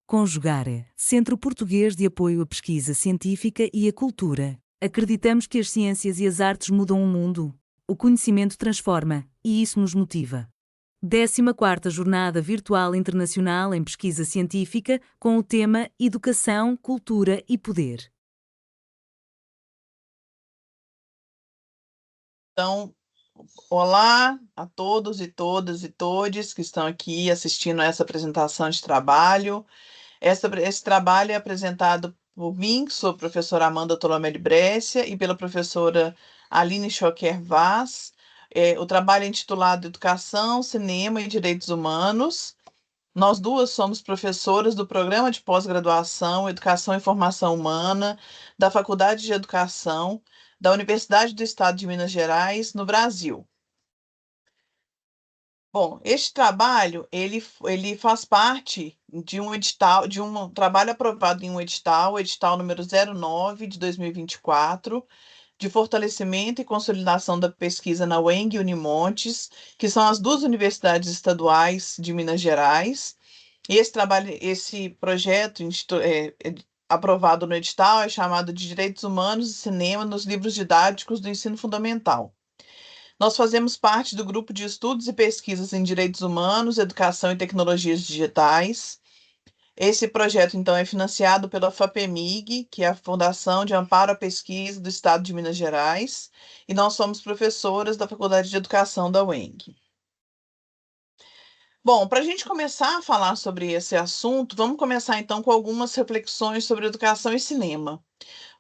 Conjugare, Centro Português de Apoio à Pesquisa Científica e à Cultura. Acreditamos que as ciências e as artes mudam o mundo. O conhecimento transforma, e isso nos motiva. 14ª Jornada Virtual Internacional em Pesquisa Científica, com o tema Educação, Cultura e Poder. Então, olá a todos e todas e todes que estão aqui assistindo a essa apresentação de trabalho. Esse trabalho é apresentado por mim, que sou a professora Amanda Tolomé de Brescia, e pela professora Aline Choquer Vaz. O trabalho é intitulado Educação, Cinema e Direitos Humanos. Nós duas somos professoras do Programa de Pós-Graduação, Educação e Formação Humana, da Faculdade de Educação, da Universidade do Estado de Minas Gerais, no Brasil. Bom, este trabalho, ele faz parte de um edital, de um trabalho aprovado em um edital, o edital número 09 de 2024, de fortalecimento e consolidação da pesquisa na UENG e Unimontes, que são as duas universidades estaduais de Minas Gerais. E esse projeto aprovado no edital é chamado de Direitos Humanos e Cinema nos Livros Didáticos do Ensino Fundamental. Nós fazemos parte do grupo de estudos e pesquisas em direitos humanos, educação e tecnologias digitais. Esse projeto, então, é financiado pela FAPEMIG, que é a Fundação de Amparo à Pesquisa do Estado de Minas Gerais, e nós somos professoras da Faculdade de Educação da UENG. Bom, para a gente começar a falar sobre esse assunto, vamos começar então com algumas reflexões sobre educação e cinema.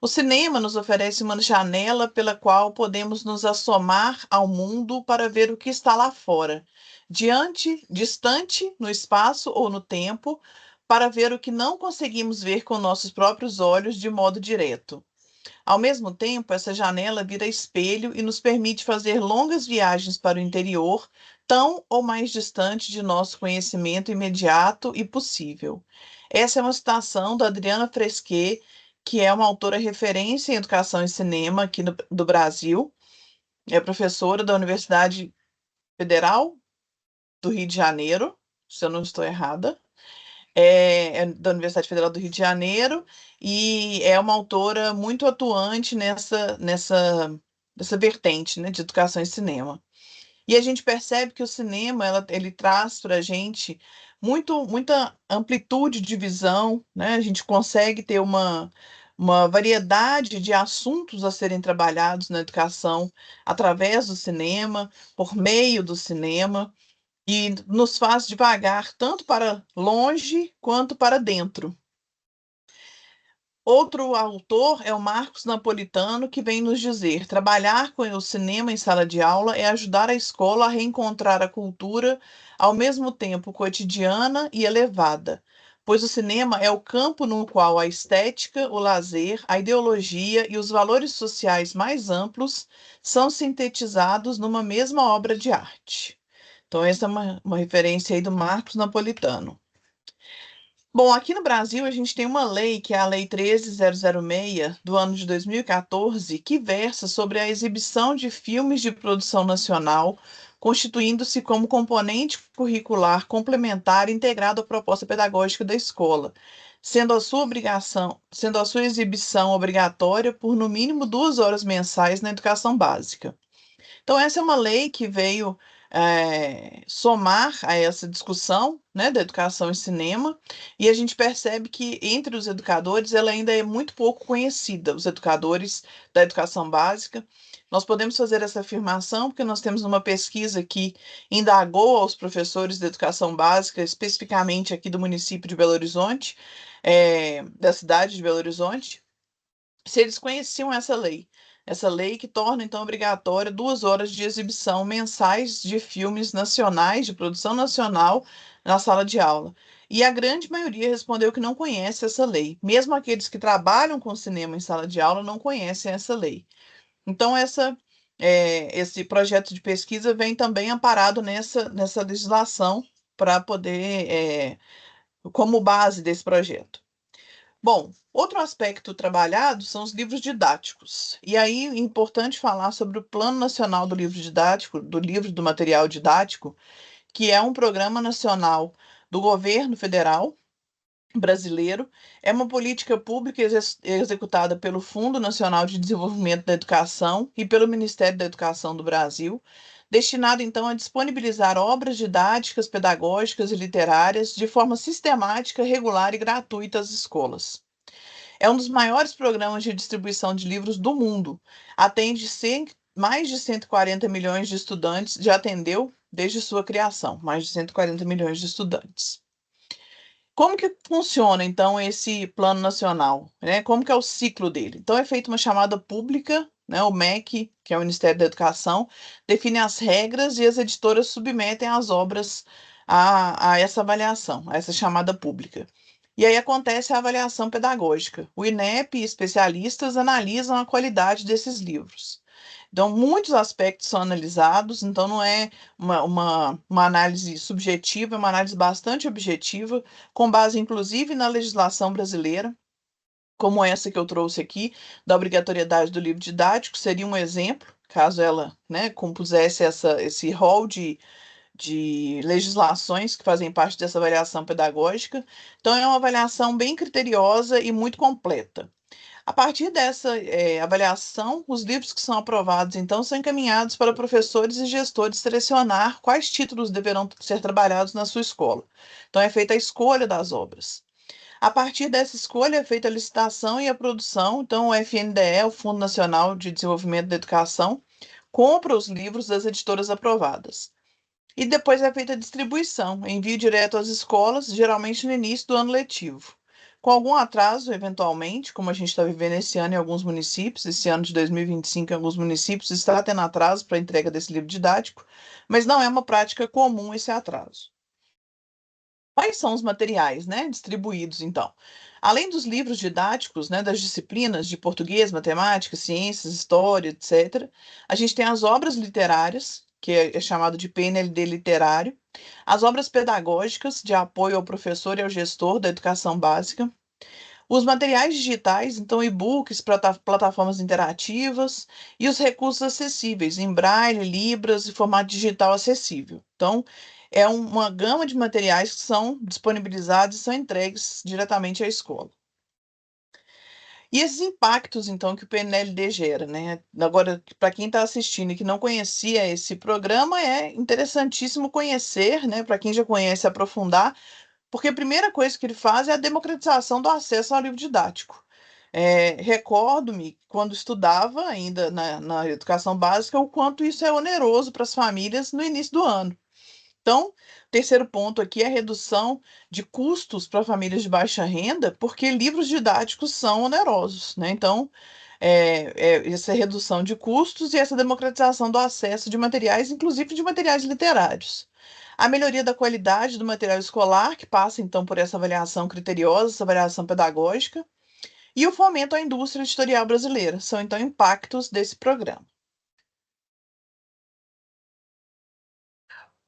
O cinema nos oferece uma janela pela qual podemos nos assomar ao mundo para ver o que está lá fora, distante no espaço ou no tempo, para ver o que não conseguimos ver com nossos próprios olhos de modo direto. Ao mesmo tempo, essa janela vira espelho e nos permite fazer longas viagens para o interior, tão ou mais distante de nosso conhecimento imediato e possível. Essa é uma citação da Adriana Fresquet, que é uma autora referência em educação e cinema aqui do Brasil, é professora da Universidade Federal do Rio de Janeiro, se eu não estou errada, é da Universidade Federal do Rio de Janeiro, e é uma autora muito atuante nessa vertente, né, de educação e cinema. E a gente percebe que o cinema ele traz para a gente muita amplitude de visão, né? A gente consegue ter uma variedade de assuntos a serem trabalhados na educação através do cinema, por meio do cinema, e nos faz divagar tanto para longe quanto para dentro. Outro autor é o Marcos Napolitano, que vem nos dizer: trabalhar com o cinema em sala de aula é ajudar a escola a reencontrar a cultura ao mesmo tempo cotidiana e elevada, pois o cinema é o campo no qual a estética, o lazer, a ideologia e os valores sociais mais amplos são sintetizados numa mesma obra de arte. Então, essa é uma referência aí do Marcos Napolitano. Bom, aqui no Brasil a gente tem uma lei, que é a Lei 13.006, do ano de 2014, que versa sobre a exibição de filmes de produção nacional, constituindo-se como componente curricular complementar integrado à proposta pedagógica da escola, sendo a sua exibição obrigatória por no mínimo 2 horas mensais na educação básica. Então, essa é uma lei que veio somar a essa discussão, né, da educação e cinema, e a gente percebe que entre os educadores ela ainda é muito pouco conhecida, os educadores da educação básica. Nós podemos fazer essa afirmação porque nós temos uma pesquisa que indagou aos professores da educação básica, especificamente aqui do município de Belo Horizonte, da cidade de Belo Horizonte, se eles conheciam essa lei. Essa lei que torna, então, obrigatória 2 horas de exibição mensais de filmes nacionais, de produção nacional, na sala de aula. E a grande maioria respondeu que não conhece essa lei. Mesmo aqueles que trabalham com cinema em sala de aula não conhecem essa lei. Então, esse projeto de pesquisa vem também amparado nessa legislação para poder, como base desse projeto. Bom, outro aspecto trabalhado são os livros didáticos. E aí é importante falar sobre o Plano Nacional do Livro Didático, do livro do material didático, que é um programa nacional do governo federal, brasileiro. É uma política pública executada pelo Fundo Nacional de Desenvolvimento da Educação e pelo Ministério da Educação do Brasil, destinado então a disponibilizar obras didáticas, pedagógicas e literárias de forma sistemática, regular e gratuita às escolas. É um dos maiores programas de distribuição de livros do mundo. Atende mais de 140 milhões de estudantes, já atendeu desde sua criação, mais de 140 milhões de estudantes. Como que funciona, então, esse plano nacional, né? Como que é o ciclo dele? Então, é feita uma chamada pública, né? O MEC, que é o Ministério da Educação, define as regras e as editoras submetem as obras a essa avaliação, a essa chamada pública. E aí acontece a avaliação pedagógica. O INEP e especialistas analisam a qualidade desses livros. Então, muitos aspectos são analisados, então não é uma análise subjetiva, é uma análise bastante objetiva, com base inclusive na legislação brasileira, como essa que eu trouxe aqui, da obrigatoriedade do livro didático, seria um exemplo, caso ela, né, compusesse esse rol de legislações que fazem parte dessa avaliação pedagógica. Então, é uma avaliação bem criteriosa e muito completa. A partir dessa avaliação, os livros que são aprovados, então, são encaminhados para professores e gestores selecionar quais títulos deverão ser trabalhados na sua escola. Então, é feita a escolha das obras. A partir dessa escolha, é feita a licitação e a produção. Então, o FNDE, o Fundo Nacional de Desenvolvimento da Educação, compra os livros das editoras aprovadas. E depois é feita a distribuição, envio direto às escolas, geralmente no início do ano letivo. Com algum atraso, eventualmente, como a gente está vivendo esse ano em alguns municípios, esse ano de 2025 em alguns municípios está tendo atraso para a entrega desse livro didático, mas não é uma prática comum esse atraso. Quais são os materiais, né, distribuídos, então? Além dos livros didáticos, né, das disciplinas de português, matemática, ciências, história, etc., a gente tem as obras literárias, que é chamado de PNLD literário, as obras pedagógicas de apoio ao professor e ao gestor da educação básica, os materiais digitais, então e-books, plataformas interativas e os recursos acessíveis em Braille, Libras e formato digital acessível. Então, é uma gama de materiais que são disponibilizados e são entregues diretamente à escola. E esses impactos, então, que o PNLD gera, né? Agora, para quem está assistindo e que não conhecia esse programa, é interessantíssimo conhecer, né? Para quem já conhece, aprofundar, porque a primeira coisa que ele faz é a democratização do acesso ao livro didático. Recordo-me, quando estudava ainda na educação básica, o quanto isso é oneroso para as famílias no início do ano. Então, terceiro ponto aqui é a redução de custos para famílias de baixa renda, porque livros didáticos são onerosos, né? Então, essa redução de custos e essa democratização do acesso de materiais, inclusive de materiais literários. A melhoria da qualidade do material escolar, que passa então por essa avaliação criteriosa, essa avaliação pedagógica, e o fomento à indústria editorial brasileira, são então impactos desse programa.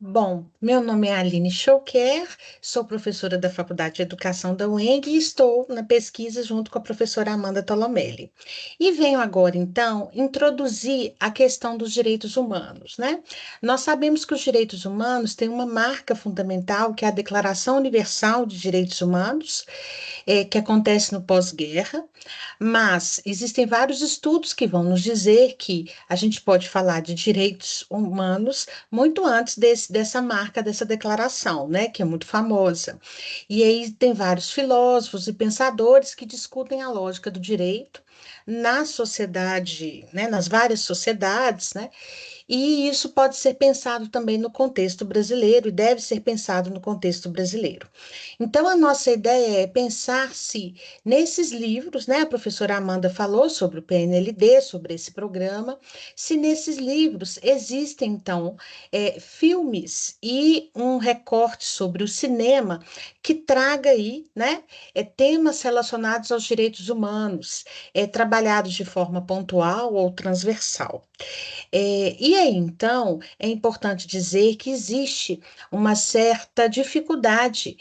Bom, meu nome é Aline Schouquer, sou professora da Faculdade de Educação da UENG e estou na pesquisa junto com a professora Amanda Tolomelli. E venho agora, então, introduzir a questão dos direitos humanos, né? Nós sabemos que os direitos humanos têm uma marca fundamental, que é a Declaração Universal de Direitos Humanos, que acontece no pós-guerra, mas existem vários estudos que vão nos dizer que a gente pode falar de direitos humanos muito antes dessa marca, dessa declaração, né, que é muito famosa. E aí tem vários filósofos e pensadores que discutem a lógica do direito na sociedade, né, nas várias sociedades, né, e isso pode ser pensado também no contexto brasileiro e deve ser pensado no contexto brasileiro. Então, a nossa ideia é pensar se nesses livros, né, a professora Amanda falou sobre o PNLD, sobre esse programa, se nesses livros existem, então, filmes e um recorte sobre o cinema que traga aí, né, temas relacionados aos direitos humanos, trabalhados de forma pontual ou transversal. E aí, então, é importante dizer que existe uma certa dificuldade,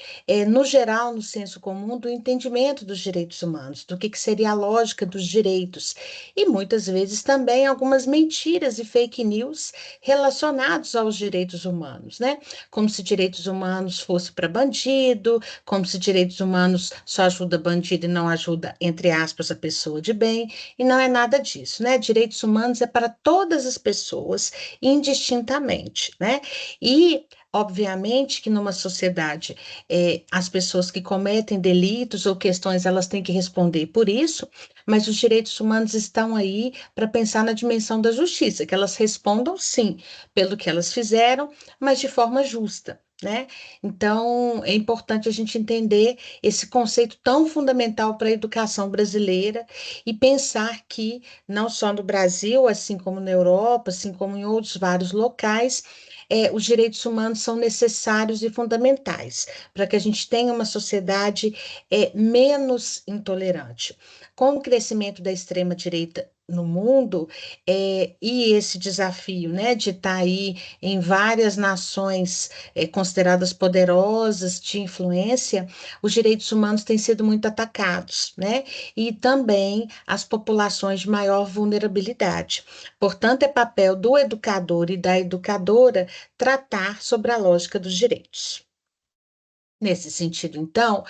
no geral, no senso comum, do entendimento dos direitos humanos, do que seria a lógica dos direitos, e muitas vezes também algumas mentiras e fake news relacionados aos direitos humanos, né? Como se direitos humanos fosse para bandido, como se direitos humanos só ajuda bandido e não ajuda, entre aspas, a pessoa de bem, e não é nada disso, né? Direitos humanos é para todas as pessoas, indistintamente, né? E obviamente que numa sociedade, as pessoas que cometem delitos ou questões, elas têm que responder por isso, mas os direitos humanos estão aí para pensar na dimensão da justiça, que elas respondam sim pelo que elas fizeram, mas de forma justa. Né? Então, é importante a gente entender esse conceito tão fundamental para a educação brasileira e pensar que, não só no Brasil, assim como na Europa, assim como em outros vários locais, os direitos humanos são necessários e fundamentais para que a gente tenha uma sociedade menos intolerante. Com o crescimento da extrema-direita no mundo, e esse desafio, né, de estar aí em várias nações consideradas poderosas de influência, os direitos humanos têm sido muito atacados, né? E também as populações de maior vulnerabilidade. Portanto, é papel do educador e da educadora tratar sobre a lógica dos direitos. Nesse sentido, então,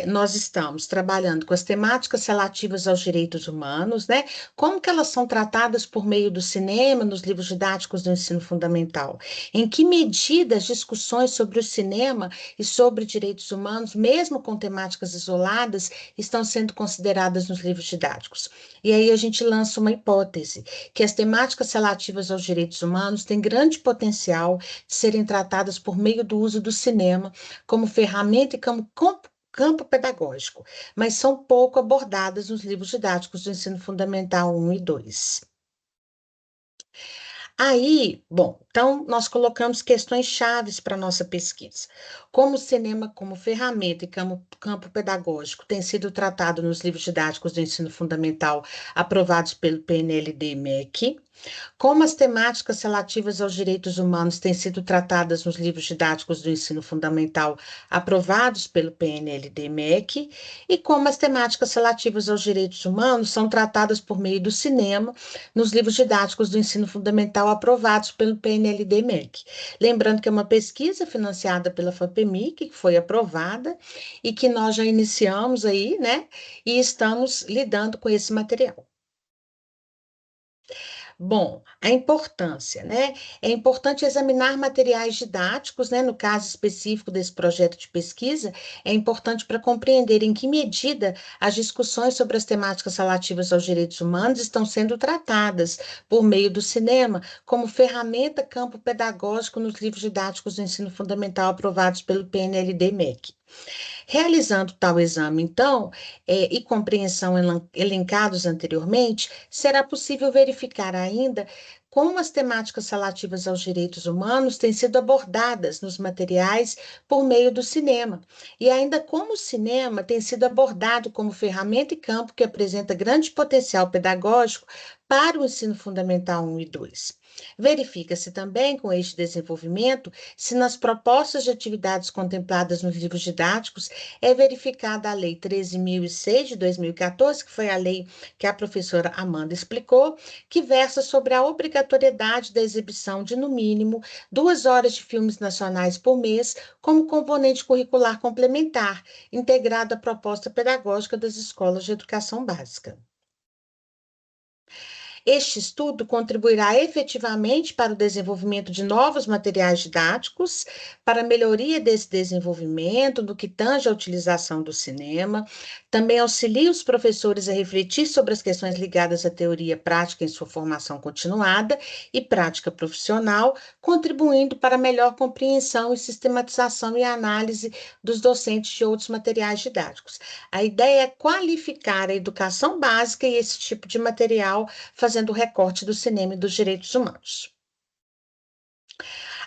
nós estamos trabalhando com as temáticas relativas aos direitos humanos, né? Como que elas são tratadas por meio do cinema, nos livros didáticos do ensino fundamental? Em que medida as discussões sobre o cinema e sobre direitos humanos, mesmo com temáticas isoladas, estão sendo consideradas nos livros didáticos? E aí a gente lança uma hipótese, que as temáticas relativas aos direitos humanos têm grande potencial de serem tratadas por meio do uso do cinema como ferramenta e campo pedagógico, mas são pouco abordadas nos livros didáticos do ensino fundamental 1 e 2. Aí, bom, então nós colocamos questões chaves para a nossa pesquisa. Como o cinema como ferramenta e campo pedagógico tem sido tratado nos livros didáticos do ensino fundamental aprovados pelo PNLD e MEC, como as temáticas relativas aos direitos humanos têm sido tratadas nos livros didáticos do ensino fundamental aprovados pelo PNLD e MEC, e como as temáticas relativas aos direitos humanos são tratadas por meio do cinema nos livros didáticos do ensino fundamental aprovados pelo PNLD e MEC. Lembrando que é uma pesquisa financiada pela FAPEMIC, que foi aprovada e que nós já iniciamos aí, né? E estamos lidando com esse material. Bom, a importância, né? É importante examinar materiais didáticos, né? No caso específico desse projeto de pesquisa, é importante para compreender em que medida as discussões sobre as temáticas relativas aos direitos humanos estão sendo tratadas por meio do cinema como ferramenta campo pedagógico nos livros didáticos do ensino fundamental aprovados pelo PNLD-MEC. Realizando tal exame, então, e compreensão elencados anteriormente, será possível verificar ainda como as temáticas relativas aos direitos humanos têm sido abordadas nos materiais por meio do cinema, e ainda como o cinema tem sido abordado como ferramenta e campo que apresenta grande potencial pedagógico para o ensino fundamental 1 e 2. Verifica-se também, com este desenvolvimento, se nas propostas de atividades contempladas nos livros didáticos é verificada a Lei 13.006 de 2014, que foi a lei que a professora Amanda explicou, que versa sobre a obrigatoriedade da exibição de, no mínimo, 2 horas de filmes nacionais por mês como componente curricular complementar, integrado à proposta pedagógica das escolas de educação básica. Este estudo contribuirá efetivamente para o desenvolvimento de novos materiais didáticos, para a melhoria desse desenvolvimento, no que tange à utilização do cinema, também auxilia os professores a refletir sobre as questões ligadas à teoria prática em sua formação continuada e prática profissional, contribuindo para a melhor compreensão e sistematização e análise dos docentes de outros materiais didáticos. A ideia é qualificar a educação básica e esse tipo de material, fazendo o recorte do cinema e dos direitos humanos.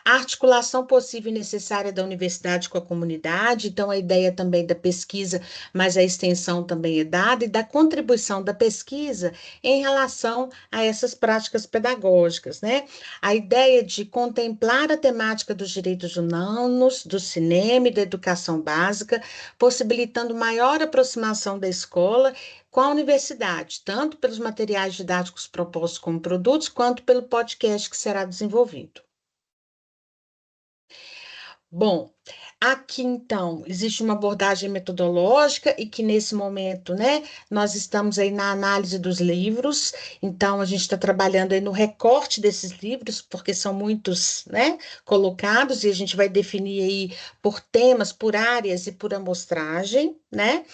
A articulação possível e necessária da universidade com a comunidade, então a ideia também da pesquisa, mas a extensão também é dada, e da contribuição da pesquisa em relação a essas práticas pedagógicas, né? A ideia de contemplar a temática dos direitos humanos, do cinema e da educação básica, possibilitando maior aproximação da escola com a universidade, tanto pelos materiais didáticos propostos como produtos, quanto pelo podcast que será desenvolvido. Bom, aqui então existe uma abordagem metodológica e que nesse momento, né, nós estamos aí na análise dos livros, então a gente está trabalhando aí no recorte desses livros, porque são muitos, né, colocados e a gente vai definir aí por temas, por áreas e por amostragem, né?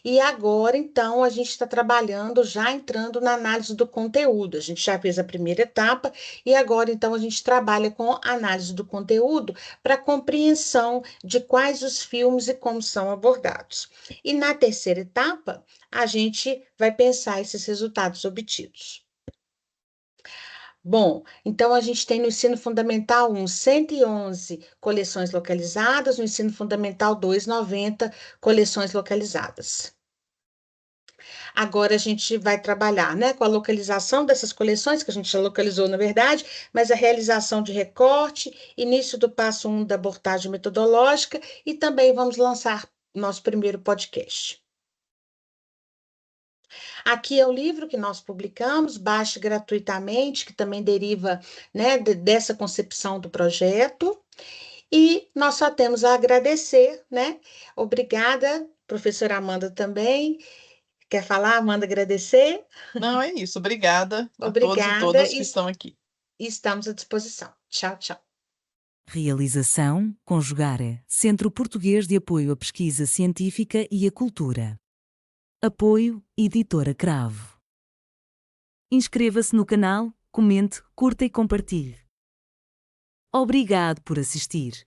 E agora, então, a gente está trabalhando, já entrando na análise do conteúdo. A gente já fez a primeira etapa e agora, então, a gente trabalha com a análise do conteúdo para compreensão de quais os filmes e como são abordados. E na terceira etapa, a gente vai pensar esses resultados obtidos. Bom, então a gente tem no ensino fundamental 1, 111 coleções localizadas, no ensino fundamental 2, 90 coleções localizadas. Agora a gente vai trabalhar, né, com a localização dessas coleções, que a gente já localizou, na verdade, mas a realização de recorte, início do passo 1 da abordagem metodológica e também vamos lançar nosso primeiro podcast. Aqui é o livro que nós publicamos, baixe gratuitamente, que também deriva, né, dessa concepção do projeto. E nós só temos a agradecer, né? Obrigada, professora Amanda também. Quer falar, Amanda, agradecer? Não, é isso. Obrigada a todos e Obrigada todas que estão aqui. e estamos à disposição. Tchau, tchau. Realização: Conjugare, Centro Português de Apoio à Pesquisa Científica e à Cultura. Apoio: Editora Cravo. Inscreva-se no canal, comente, curta e compartilhe. Obrigado por assistir.